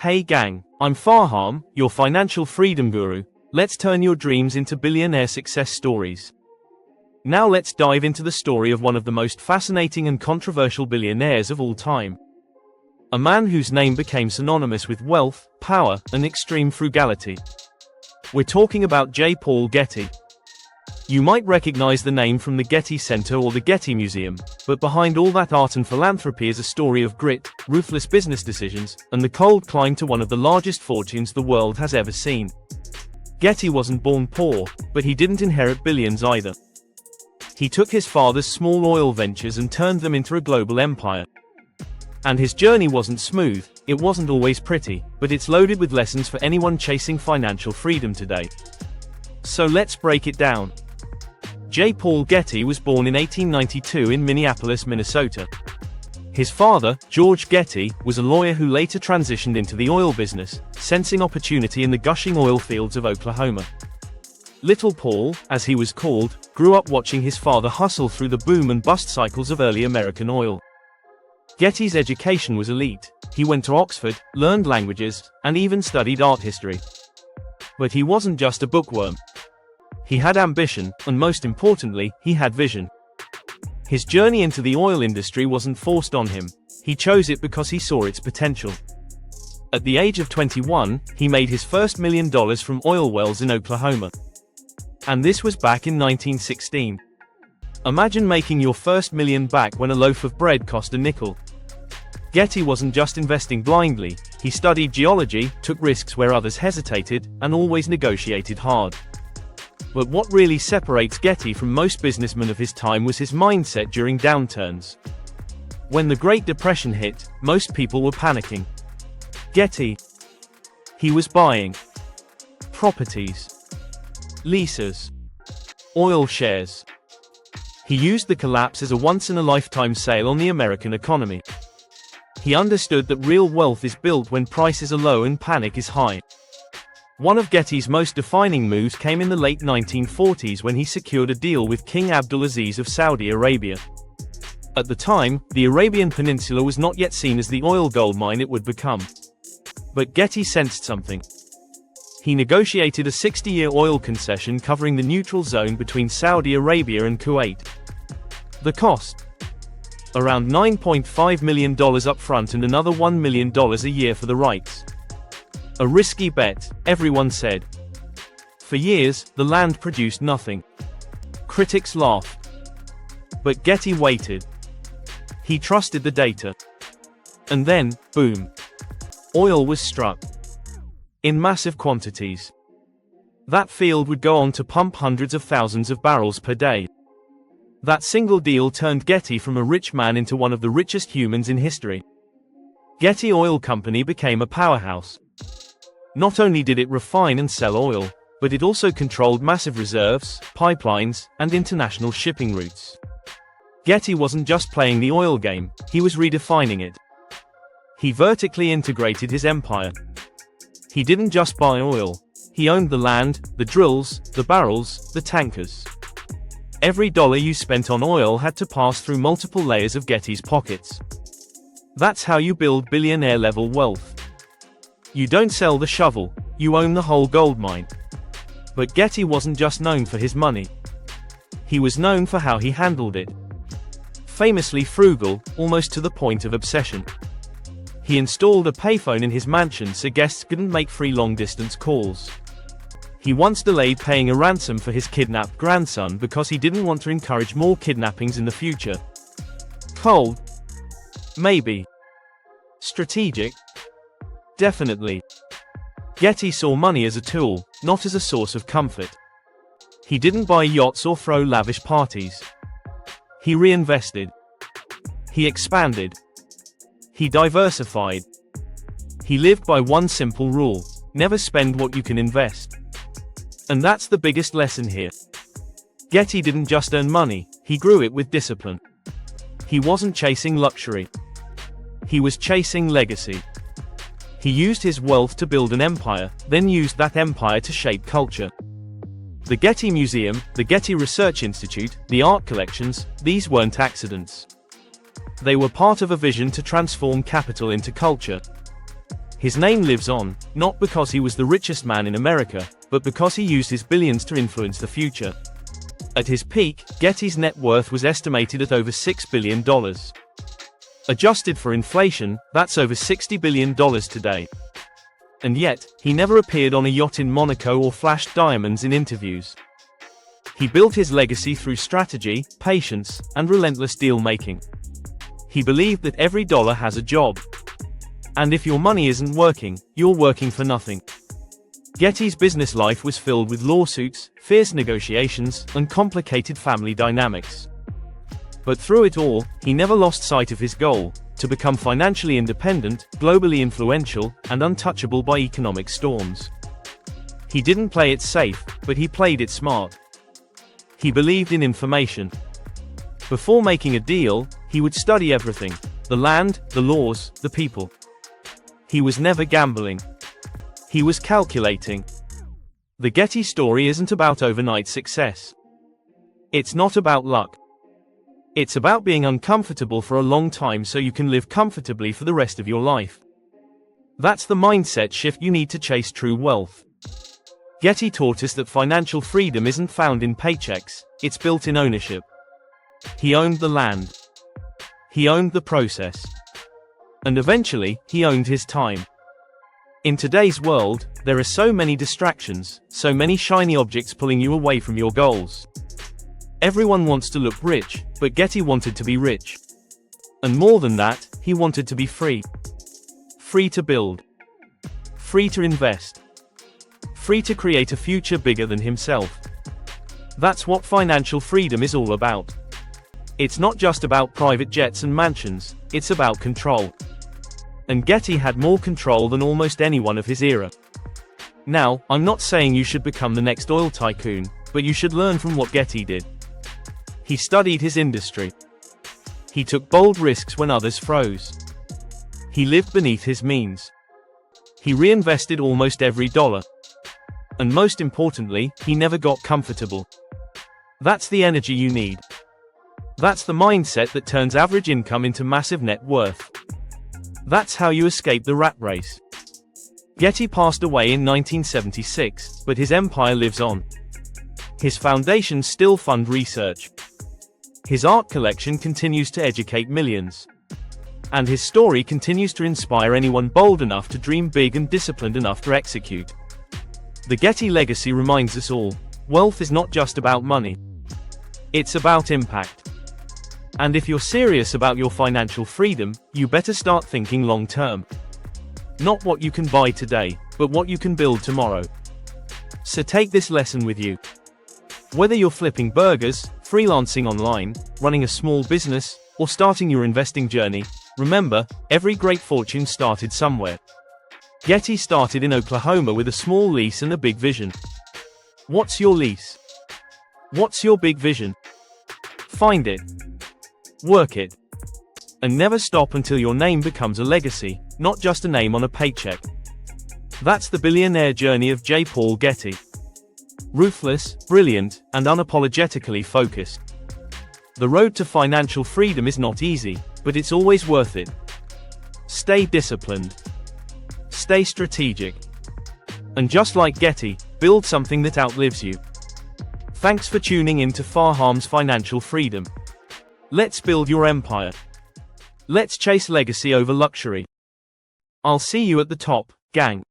Hey gang, I'm Fahaam, your financial freedom guru. Let's turn your dreams into billionaire success stories. Now let's dive into the story of one of the most fascinating and controversial billionaires of all time. A man whose name became synonymous with wealth, power, and extreme frugality. We're talking about J. Paul Getty. You might recognize the name from the Getty Center or the Getty Museum, but behind all that art and philanthropy is a story of grit, ruthless business decisions, and the cold climb to one of the largest fortunes the world has ever seen. Getty wasn't born poor, but he didn't inherit billions either. He took his father's small oil ventures and turned them into a global empire. And his journey wasn't smooth, it wasn't always pretty, but it's loaded with lessons for anyone chasing financial freedom today. So let's break it down. J. Paul Getty was born in 1892 in Minneapolis, Minnesota. His father, George Getty, was a lawyer who later transitioned into the oil business, sensing opportunity in the gushing oil fields of Oklahoma. Little Paul, as he was called, grew up watching his father hustle through the boom and bust cycles of early American oil. Getty's education was elite. He went to Oxford, learned languages, and even studied art history. But he wasn't just a bookworm. He had ambition, and most importantly, he had vision. His journey into the oil industry wasn't forced on him. He chose it because he saw its potential. At the age of 21, he made his first $1 million from oil wells in Oklahoma. And this was back in 1916. Imagine making your first million back when a loaf of bread cost a nickel. Getty wasn't just investing blindly, he studied geology, took risks where others hesitated, and always negotiated hard. But what really separates Getty from most businessmen of his time was his mindset during downturns. When the Great Depression hit, most people were panicking. Getty, he was buying properties, leases, oil shares. He used the collapse as a once-in-a-lifetime sale on the American economy. He understood that real wealth is built when prices are low and panic is high. One of Getty's most defining moves came in the late 1940s when he secured a deal with King Abdulaziz of Saudi Arabia. At the time, the Arabian Peninsula was not yet seen as the oil goldmine it would become. But Getty sensed something. He negotiated a 60-year oil concession covering the neutral zone between Saudi Arabia and Kuwait. The cost? Around $9.5 million up front and another $1 million a year for the rights. A risky bet, everyone said. For years, the land produced nothing. Critics laughed. But Getty waited. He trusted the data. And then, boom. Oil was struck. In massive quantities. That field would go on to pump hundreds of thousands of barrels per day. That single deal turned Getty from a rich man into one of the richest humans in history. Getty Oil Company became a powerhouse. Not only did it refine and sell oil, but it also controlled massive reserves, pipelines, and international shipping routes. Getty wasn't just playing the oil game, he was redefining it. He vertically integrated his empire. He didn't just buy oil, he owned the land, the drills, the barrels, the tankers. Every dollar you spent on oil had to pass through multiple layers of Getty's pockets. That's how you build billionaire-level wealth. You don't sell the shovel, you own the whole gold mine. But Getty wasn't just known for his money. He was known for how he handled it. Famously frugal, almost to the point of obsession. He installed a payphone in his mansion so guests couldn't make free long-distance calls. He once delayed paying a ransom for his kidnapped grandson because he didn't want to encourage more kidnappings in the future. Cold? Maybe. Strategic? Definitely. Getty saw money as a tool, not as a source of comfort. He didn't buy yachts or throw lavish parties. He reinvested. He expanded. He diversified. He lived by one simple rule: never spend what you can invest. And that's the biggest lesson here. Getty didn't just earn money, he grew it with discipline. He wasn't chasing luxury. He was chasing legacy. He used his wealth to build an empire, then used that empire to shape culture. The Getty Museum, the Getty Research Institute, the art collections, these weren't accidents. They were part of a vision to transform capital into culture. His name lives on, not because he was the richest man in America, but because he used his billions to influence the future. At his peak, Getty's net worth was estimated at over $6 billion. Adjusted for inflation, that's over $60 billion today. And yet, he never appeared on a yacht in Monaco or flashed diamonds in interviews. He built his legacy through strategy, patience, and relentless deal-making. He believed that every dollar has a job. And if your money isn't working, you're working for nothing. Getty's business life was filled with lawsuits, fierce negotiations, and complicated family dynamics. But through it all, he never lost sight of his goal: to become financially independent, globally influential, and untouchable by economic storms. He didn't play it safe, but he played it smart. He believed in information. Before making a deal, he would study everything: the land, the laws, the people. He was never gambling. He was calculating. The Getty story isn't about overnight success. It's not about luck. It's about being uncomfortable for a long time so you can live comfortably for the rest of your life. That's the mindset shift you need to chase true wealth. Getty taught us that financial freedom isn't found in paychecks, it's built in ownership. He owned the land. He owned the process. And eventually, he owned his time. In today's world, there are so many distractions, so many shiny objects pulling you away from your goals. Everyone wants to look rich, but Getty wanted to be rich. And more than that, he wanted to be free. Free to build. Free to invest. Free to create a future bigger than himself. That's what financial freedom is all about. It's not just about private jets and mansions, it's about control. And Getty had more control than almost anyone of his era. Now, I'm not saying you should become the next oil tycoon, but you should learn from what Getty did. He studied his industry. He took bold risks when others froze. He lived beneath his means. He reinvested almost every dollar. And most importantly, he never got comfortable. That's the energy you need. That's the mindset that turns average income into massive net worth. That's how you escape the rat race. Getty passed away in 1976, but his empire lives on. His foundations still fund research. His art collection continues to educate millions. And his story continues to inspire anyone bold enough to dream big and disciplined enough to execute. The Getty legacy reminds us all, wealth is not just about money. It's about impact. And if you're serious about your financial freedom, you better start thinking long term. Not what you can buy today, but what you can build tomorrow. So take this lesson with you. Whether you're flipping burgers, freelancing online, running a small business, or starting your investing journey, remember, every great fortune started somewhere. Getty started in Oklahoma with a small lease and a big vision. What's your lease? What's your big vision? Find it. Work it. And never stop until your name becomes a legacy, not just a name on a paycheck. That's the billionaire journey of J. Paul Getty. Ruthless, brilliant, and unapologetically focused. The road to financial freedom is not easy, but it's always worth it. Stay disciplined. Stay strategic. And just like Getty, build something that outlives you. Thanks for tuning in to Fahaam's Financial Freedom. Let's build your empire. Let's chase legacy over luxury. I'll see you at the top, gang.